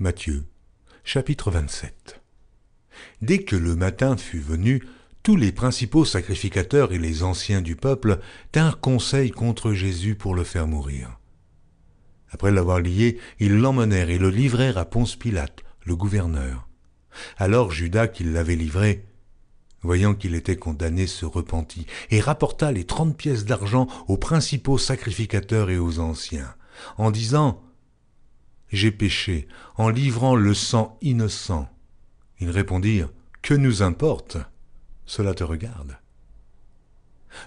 Matthieu, chapitre 27. Dès que le matin fut venu, tous les principaux sacrificateurs et les anciens du peuple tinrent conseil contre Jésus pour le faire mourir. Après l'avoir lié, ils l'emmenèrent et le livrèrent à Ponce Pilate, le gouverneur. Alors Judas, qui l'avait livré, voyant qu'il était condamné, se repentit et rapporta les 30 pièces d'argent aux principaux sacrificateurs et aux anciens, en disant « J'ai péché en livrant le sang innocent. » Ils répondirent « Que nous importe ? Cela te regarde. »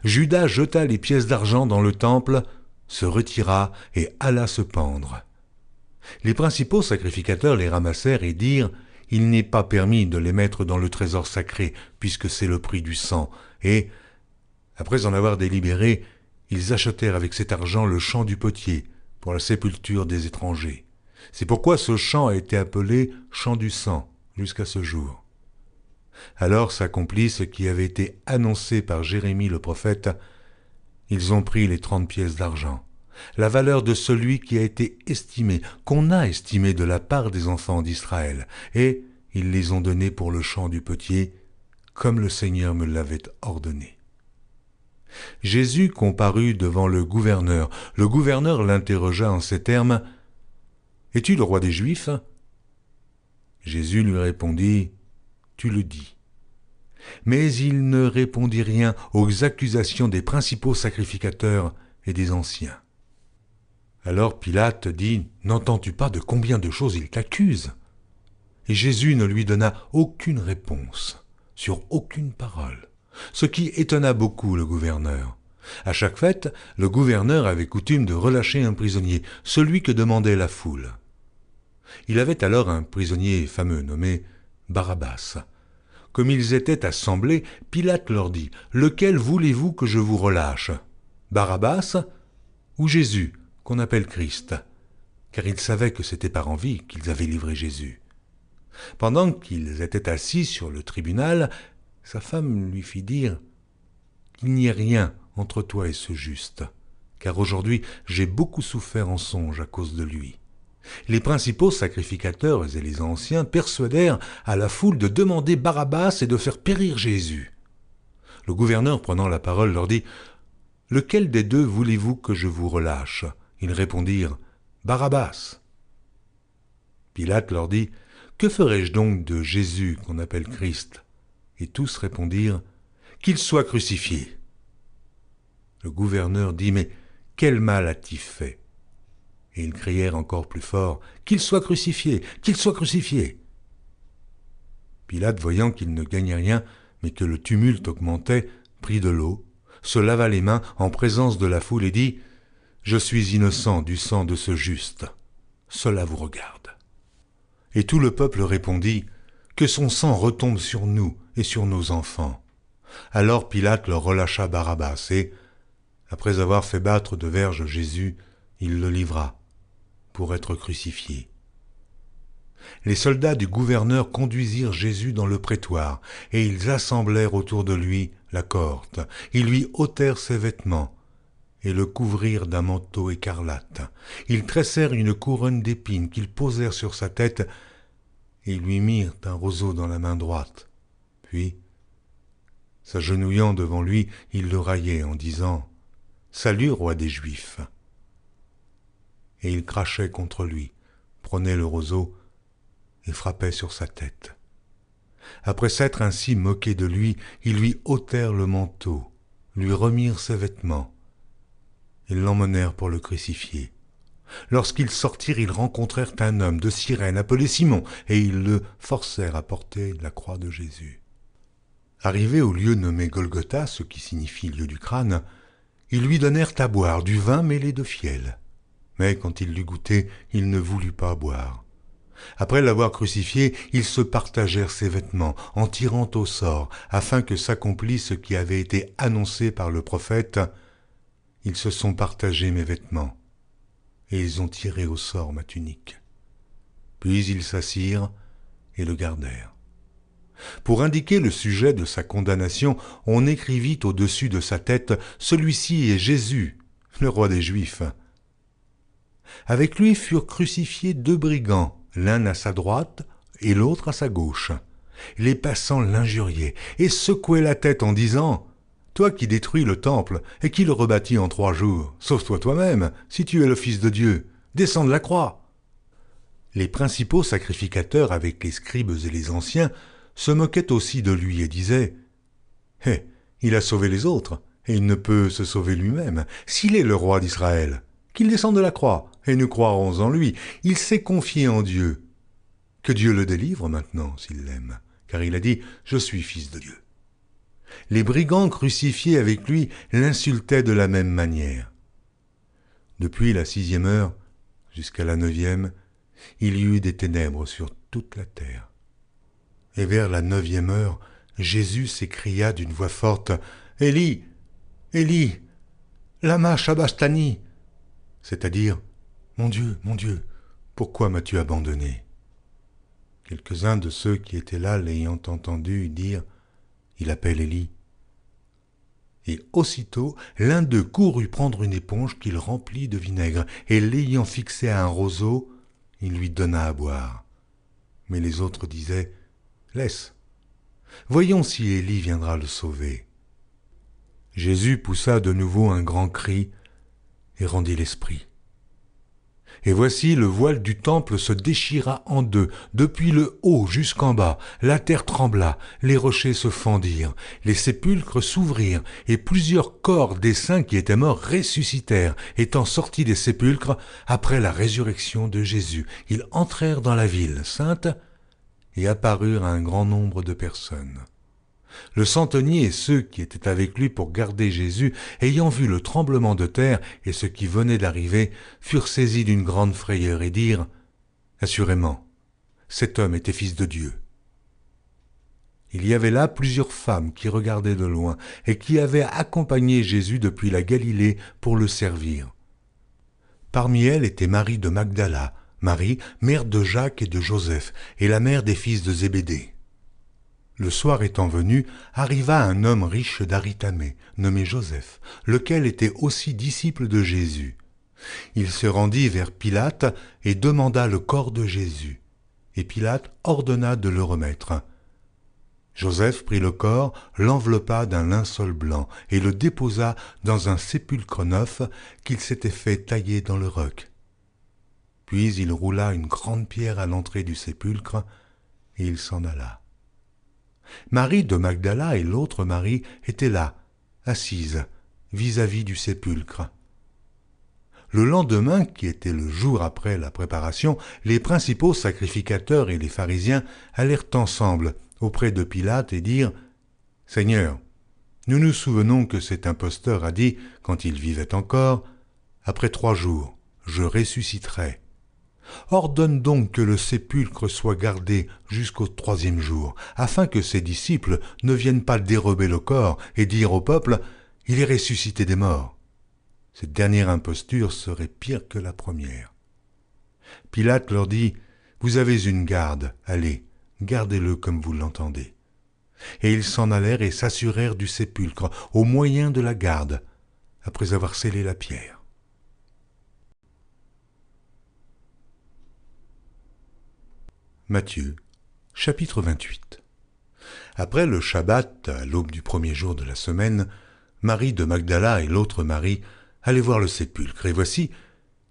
Judas jeta les pièces d'argent dans le temple, se retira et alla se pendre. Les principaux sacrificateurs les ramassèrent et dirent « Il n'est pas permis de les mettre dans le trésor sacré, puisque c'est le prix du sang. » Et, après en avoir délibéré, ils achetèrent avec cet argent le champ du potier pour la sépulture des étrangers. C'est pourquoi ce champ a été appelé champ du sang jusqu'à ce jour. Alors s'accomplit ce qui avait été annoncé par Jérémie le prophète. Ils ont pris les 30 pièces d'argent, la valeur de celui qui a été estimé, qu'on a estimé de la part des enfants d'Israël, et ils les ont donnés pour le champ du potier, comme le Seigneur me l'avait ordonné. Jésus comparut devant le gouverneur. Le gouverneur l'interrogea en ces termes : « Es-tu le roi des Juifs ?» Jésus lui répondit : « Tu le dis. » Mais il ne répondit rien aux accusations des principaux sacrificateurs et des anciens. Alors Pilate dit : « N'entends-tu pas de combien de choses il t'accuse ? » Et Jésus ne lui donna aucune réponse, sur aucune parole, ce qui étonna beaucoup le gouverneur. À chaque fête, le gouverneur avait coutume de relâcher un prisonnier, celui que demandait la foule. Il avait alors un prisonnier fameux nommé Barabbas. Comme ils étaient assemblés, Pilate leur dit : « Lequel voulez-vous que je vous relâche ? Barabbas ou Jésus, qu'on appelle Christ ?» Car ils savaient que c'était par envie qu'ils avaient livré Jésus. Pendant qu'ils étaient assis sur le tribunal, sa femme lui fit dire : « Qu'il n'y ait rien entre toi et ce juste, car aujourd'hui j'ai beaucoup souffert en songe à cause de lui. » Les principaux sacrificateurs et les anciens persuadèrent à la foule de demander Barabbas et de faire périr Jésus. Le gouverneur, prenant la parole, leur dit : « Lequel des deux voulez-vous que je vous relâche ? » Ils répondirent : « Barabbas. » Pilate leur dit : « Que ferai-je donc de Jésus qu'on appelle Christ ? » Et tous répondirent : « Qu'il soit crucifié. » Le gouverneur dit : « Mais quel mal a-t-il fait ? » Et ils crièrent encore plus fort : « Qu'il soit crucifié, qu'il soit crucifié !» Pilate, voyant qu'il ne gagnait rien, mais que le tumulte augmentait, prit de l'eau, se lava les mains en présence de la foule et dit : « Je suis innocent du sang de ce juste. Cela vous regarde. » Et tout le peuple répondit : « Que son sang retombe sur nous et sur nos enfants. » Alors Pilate leur relâcha Barabbas et, après avoir fait battre de verges Jésus, il le livra pour être crucifié. Les soldats du gouverneur conduisirent Jésus dans le prétoire, et ils assemblèrent autour de lui la cohorte. Ils lui ôtèrent ses vêtements et le couvrirent d'un manteau écarlate. Ils tressèrent une couronne d'épines qu'ils posèrent sur sa tête et lui mirent un roseau dans la main droite. Puis, s'agenouillant devant lui, ils le raillaient en disant : « Salut, roi des Juifs !» Et ils crachaient contre lui, prenaient le roseau et frappaient sur sa tête. Après s'être ainsi moqués de lui, ils lui ôtèrent le manteau, lui remirent ses vêtements. Ils l'emmenèrent pour le crucifier. Lorsqu'ils sortirent, ils rencontrèrent un homme de Cyrène appelé Simon, et ils le forcèrent à porter la croix de Jésus. Arrivés au lieu nommé Golgotha, ce qui signifie lieu du crâne, ils lui donnèrent à boire du vin mêlé de fiel. Mais quand il l'eut goûté, il ne voulut pas boire. Après l'avoir crucifié, ils se partagèrent ses vêtements, en tirant au sort, afin que s'accomplisse ce qui avait été annoncé par le prophète : « Ils se sont partagés mes vêtements, et ils ont tiré au sort ma tunique. » Puis ils s'assirent et le gardèrent. Pour indiquer le sujet de sa condamnation, on écrivit au-dessus de sa tête : « Celui-ci est Jésus, le roi des Juifs. » Avec lui furent crucifiés 2 brigands, l'un à sa droite et l'autre à sa gauche. Les passants l'injuriaient et secouaient la tête en disant « Toi qui détruis le temple et qui le rebâtis en 3 jours, sauve-toi toi-même, si tu es le Fils de Dieu, descends de la croix !» Les principaux sacrificateurs avec les scribes et les anciens se moquaient aussi de lui et disaient « Hé, il a sauvé les autres, et il ne peut se sauver lui-même. S'il est le roi d'Israël, qu'il descende de la croix, et nous croirons en lui. Il s'est confié en Dieu. Que Dieu le délivre maintenant, s'il l'aime, car il a dit « Je suis fils de Dieu ». Les brigands crucifiés avec lui l'insultaient de la même manière. Depuis la 6e heure jusqu'à la 9e, il y eut des ténèbres sur toute la terre. Et vers la 9e heure, Jésus s'écria d'une voix forte « Élie, Élie, lama sabachthani » c'est-à-dire « Mon Dieu, pourquoi m'as-tu abandonné ?» Quelques-uns de ceux qui étaient là l'ayant entendu dirent « Il appelle Élie ». Et aussitôt, l'un d'eux courut prendre une éponge qu'il remplit de vinaigre, et l'ayant fixée à un roseau, il lui donna à boire. Mais les autres disaient « Laisse, voyons si Élie viendra le sauver. » Jésus poussa de nouveau un grand cri et rendit l'esprit. Et voici le voile du temple se déchira en 2, depuis le haut jusqu'en bas. La terre trembla, les rochers se fendirent, les sépulcres s'ouvrirent, et plusieurs corps des saints qui étaient morts ressuscitèrent, étant sortis des sépulcres après la résurrection de Jésus. Ils entrèrent dans la ville sainte et apparurent à un grand nombre de personnes. Le centenier et ceux qui étaient avec lui pour garder Jésus, ayant vu le tremblement de terre et ce qui venait d'arriver, furent saisis d'une grande frayeur et dirent « Assurément, cet homme était fils de Dieu. » Il y avait là plusieurs femmes qui regardaient de loin et qui avaient accompagné Jésus depuis la Galilée pour le servir. Parmi elles était Marie de Magdala, Marie, mère de Jacques et de Joseph, et la mère des fils de Zébédée. Le soir étant venu, arriva un homme riche d'Aritamée, nommé Joseph, lequel était aussi disciple de Jésus. Il se rendit vers Pilate et demanda le corps de Jésus. Et Pilate ordonna de le remettre. Joseph prit le corps, l'enveloppa d'un linceul blanc et le déposa dans un sépulcre neuf qu'il s'était fait tailler dans le roc. Puis il roula une grande pierre à l'entrée du sépulcre et il s'en alla. Marie de Magdala et l'autre Marie étaient là, assises, vis-à-vis du sépulcre. Le lendemain, qui était le jour après la préparation, les principaux sacrificateurs et les pharisiens allèrent ensemble auprès de Pilate et dirent « Seigneur, nous nous souvenons que cet imposteur a dit, quand il vivait encore, « Après 3 jours, je ressusciterai. » Ordonne donc que le sépulcre soit gardé jusqu'au 3e jour, afin que ses disciples ne viennent pas dérober le corps et dire au peuple « Il est ressuscité des morts ». Cette dernière imposture serait pire que la première. Pilate leur dit « Vous avez une garde, allez, gardez-le comme vous l'entendez. » Et ils s'en allèrent et s'assurèrent du sépulcre au moyen de la garde, après avoir scellé la pierre. Matthieu, chapitre 28. Après le Shabbat, à l'aube du 1er jour de la semaine, Marie de Magdala et l'autre Marie allaient voir le sépulcre, et voici,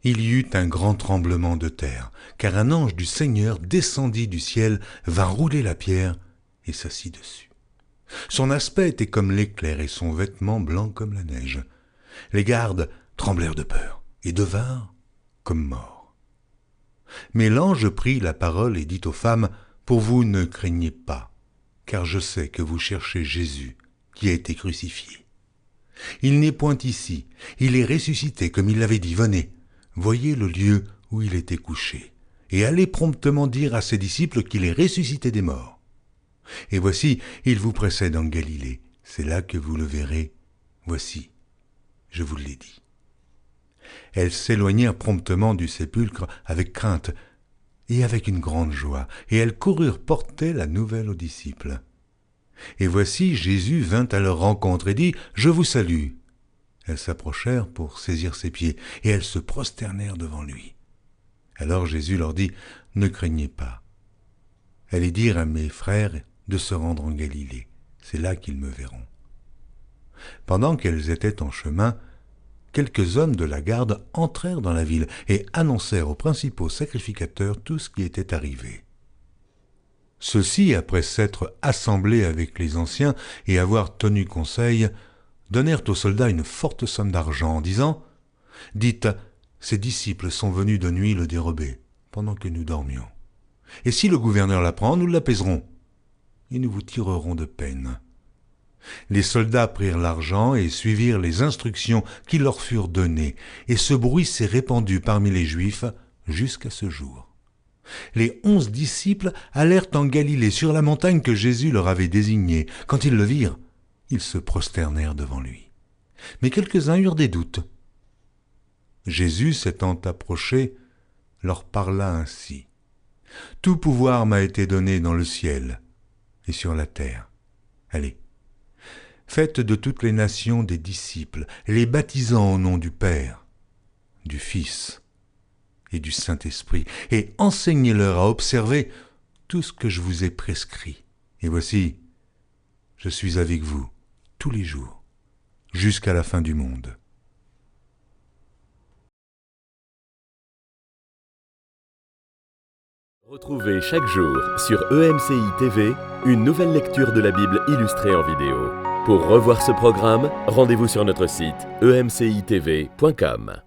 il y eut un grand tremblement de terre, car un ange du Seigneur descendit du ciel, vint rouler la pierre et s'assit dessus. Son aspect était comme l'éclair et son vêtement blanc comme la neige. Les gardes tremblèrent de peur et devinrent comme morts. Mais l'ange prit la parole et dit aux femmes, « Pour vous ne craignez pas, car je sais que vous cherchez Jésus, qui a été crucifié. Il n'est point ici, il est ressuscité, comme il l'avait dit. Venez, voyez le lieu où il était couché, et allez promptement dire à ses disciples qu'il est ressuscité des morts. Et voici, il vous précède en Galilée, c'est là que vous le verrez. Voici, je vous l'ai dit. » Elles s'éloignèrent promptement du sépulcre avec crainte et avec une grande joie, et elles coururent porter la nouvelle aux disciples. Et voici, Jésus vint à leur rencontre et dit « Je vous salue ». Elles s'approchèrent pour saisir ses pieds, et elles se prosternèrent devant lui. Alors Jésus leur dit ne craignez pas. Allez dire à mes frères de se rendre en Galilée, c'est là qu'ils me verront. » Pendant qu'elles étaient en chemin, quelques hommes de la garde entrèrent dans la ville et annoncèrent aux principaux sacrificateurs tout ce qui était arrivé. Ceux-ci, après s'être assemblés avec les anciens et avoir tenu conseil, donnèrent aux soldats une forte somme d'argent en disant « Dites, ces disciples sont venus de nuit le dérober, pendant que nous dormions. Et si le gouverneur l'apprend, nous l'apaiserons, et nous vous tirerons de peine. » Les soldats prirent l'argent et suivirent les instructions qui leur furent données, et ce bruit s'est répandu parmi les Juifs jusqu'à ce jour. Les 11 disciples allèrent en Galilée sur la montagne que Jésus leur avait désignée. Quand ils le virent, ils se prosternèrent devant lui. Mais quelques-uns eurent des doutes. Jésus, s'étant approché, leur parla ainsi. « Tout pouvoir m'a été donné dans le ciel et sur la terre. Allez, faites de toutes les nations des disciples, les baptisant au nom du Père, du Fils et du Saint-Esprit, et enseignez-leur à observer tout ce que je vous ai prescrit. Et voici, je suis avec vous tous les jours, jusqu'à la fin du monde. » Retrouvez chaque jour sur EMCI TV une nouvelle lecture de la Bible illustrée en vidéo. Pour revoir ce programme, rendez-vous sur notre site emcitv.com.